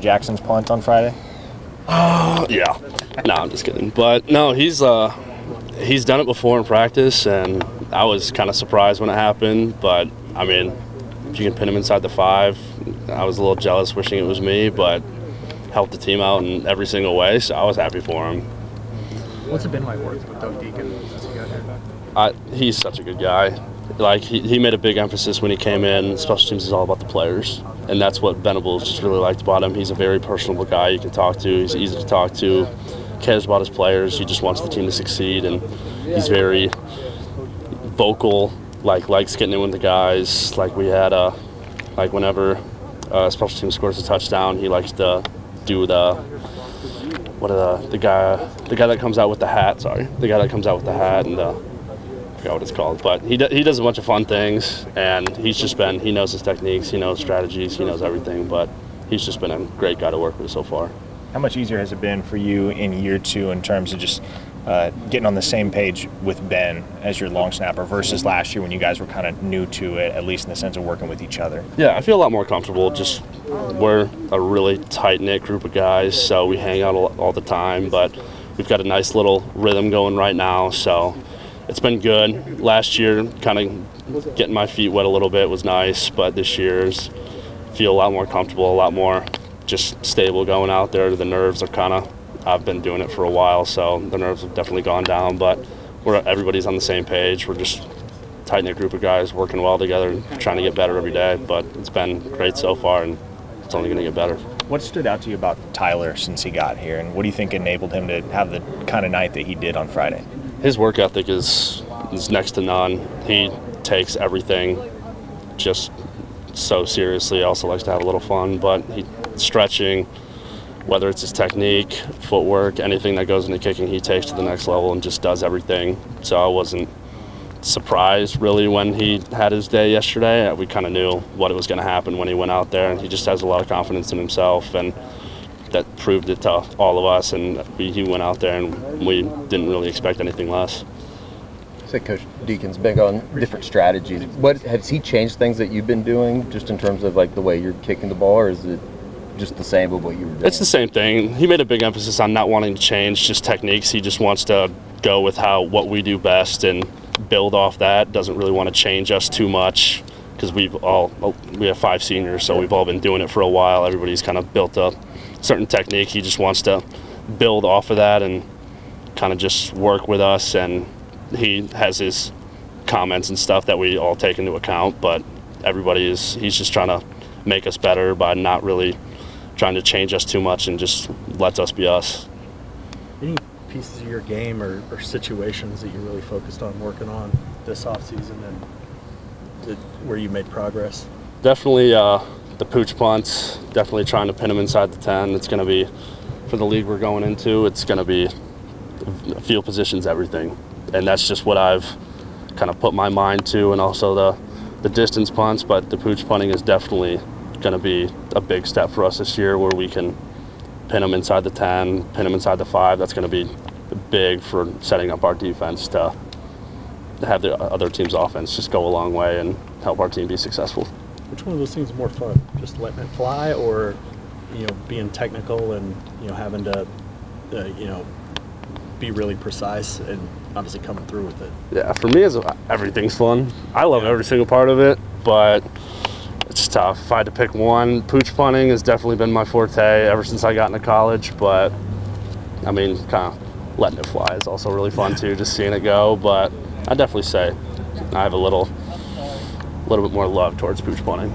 Jackson's punt on Friday? Yeah. No, I'm just kidding. But no, he's done it before in practice, and I was kind of surprised when it happened. But I mean, if you can pin him inside the 5, I was a little jealous, wishing it was me, but helped the team out in every single way, so I was happy for him. What's it been like working with Doug Deacon since he got here? He's such a good guy. Like, he made a big emphasis when he came in. Special teams is all about the players, and that's what Venables just really liked about him. He's a very personable guy you can talk to. He's easy to talk to, cares about his players. He just wants the team to succeed, and he's very vocal, likes getting in with the guys. Like, we had like whenever special team scores a touchdown, he likes to do the guy that comes out with the hat. Sorry, the guy that comes out with the hat, and I forgot what it's called. But he does a bunch of fun things, and he knows his techniques, he knows strategies, he knows everything. But he's just been a great guy to work with so far. How much easier has it been for you in year 2 in terms of just getting on the same page with Ben as your long snapper versus last year when you guys were kind of new to it, at least in the sense of working with each other? Yeah, I feel a lot more comfortable. Just we're a really tight-knit group of guys, so we hang out all the time, but we've got a nice little rhythm going right now, so it's been good. Last year, kind of getting my feet wet a little bit was nice, but this year's feel a lot more comfortable, a lot more just stable going out there. The nerves are I've been doing it for a while, so the nerves have definitely gone down, but everybody's on the same page. We're just a tight-knit group of guys working well together and trying to get better every day, but it's been great so far, and it's only going to get better. What stood out to you about Tyler since he got here, and what do you think enabled him to have the kind of night that he did on Friday? His work ethic is next to none. He takes everything just so seriously. He also likes to have a little fun, but stretching, whether it's his technique, footwork, anything that goes into kicking, he takes to the next level and just does everything. So I wasn't surprised really when he had his day yesterday. We kind of knew what was going to happen when he went out there, and he just has a lot of confidence in himself, and that proved it to all of us. And he went out there, and we didn't really expect anything less. So Coach Deacon's been on different strategies. What has he changed things that you've been doing, just in terms of like the way you're kicking the ball, or is it just the same of what you were doing? It's the same thing. He made a big emphasis on not wanting to change just techniques. He just wants to go with what we do best and build off that. Doesn't really want to change us too much, because we have 5 seniors, so we've all been doing it for a while. Everybody's kind of built a certain technique. He just wants to build off of that and kind of just work with us, and he has his comments and stuff that we all take into account, but he's just trying to make us better by not really trying to change us too much and just lets us be us. Any pieces of your game or situations that you really focused on working on this offseason and where you made progress? Definitely the pooch punts, definitely trying to pin them inside the 10. It's going to be, for the league we're going into, it's going to be field positions, everything. And that's just what I've kind of put my mind to, and also the distance punts, but the pooch punting is definitely going to be a big step for us this year, where we can pin them inside the 10, pin them inside the 5. That's going to be big for setting up our defense to have the other team's offense just go a long way and help our team be successful. Which one of those things is more fun? Just letting it fly, or being technical and having to be really precise and obviously coming through with it? Yeah, for me, everything's fun. I love every single part of it, but it's tough. If I had to pick one, pooch punting has definitely been my forte ever since I got into college, but I mean, kind of letting it fly is also really fun too, just seeing it go. But I'd definitely say I have a little bit more love towards pooch punting.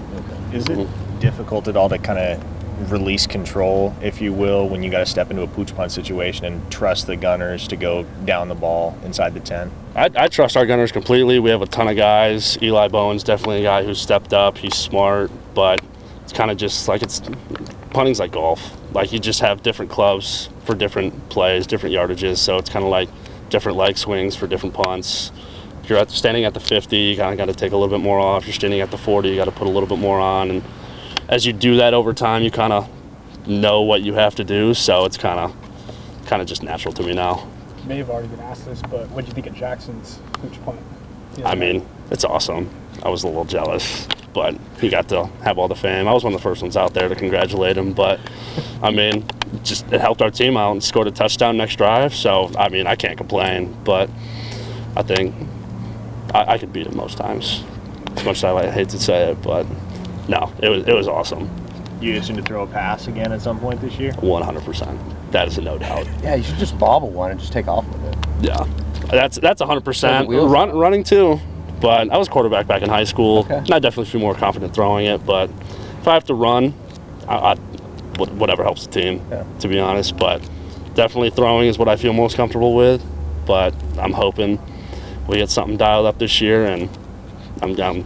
Is it difficult at all to kind of release control, if you will, when you got to step into a pooch punt situation and trust the gunners to go down the ball inside the 10? I trust our gunners completely. We have a ton of guys. Eli Bowen's definitely a guy who's stepped up. He's smart, but it's kind of just like punting's like golf. Like, you just have different clubs for different plays, different yardages, so it's kind of like different leg swings for different punts. If you're standing at the 50, you kind of got to take a little bit more off. If you're standing at the 40, you got to put a little bit more on, and as you do that over time, you kind of know what you have to do, so it's kind of just natural to me now. You may have already been asked this, but what do you think of Jackson's pooch punt? I mean, it's awesome. I was a little jealous. but he got to have all the fame. I was one of the first ones out there to congratulate him, but I mean, just it helped our team out and scored a touchdown next drive. So I mean, I can't complain, but I think I could beat him most times. As much as I hate to say it, but no, it was awesome. You itching to throw a pass again at some point this year? 100%. That is a no doubt. Yeah, you should just bobble one and just take off with it. Yeah, that's 100%. Running too, but I was quarterback back in high school, Okay. and I definitely feel more confident throwing it. But if I have to run, whatever helps the team, to be honest. But definitely throwing is what I feel most comfortable with. But I'm hoping we get something dialed up this year, and I'm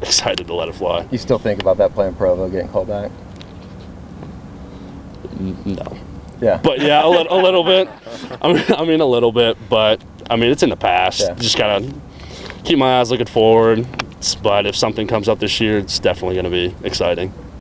excited to let it fly. You still think about that play in Provo getting called back? No. Yeah. But yeah, a little bit. I mean a little bit, but I mean it's in the past. Yeah. Just gotta keep my eyes looking forward. But if something comes up this year, it's definitely going to be exciting.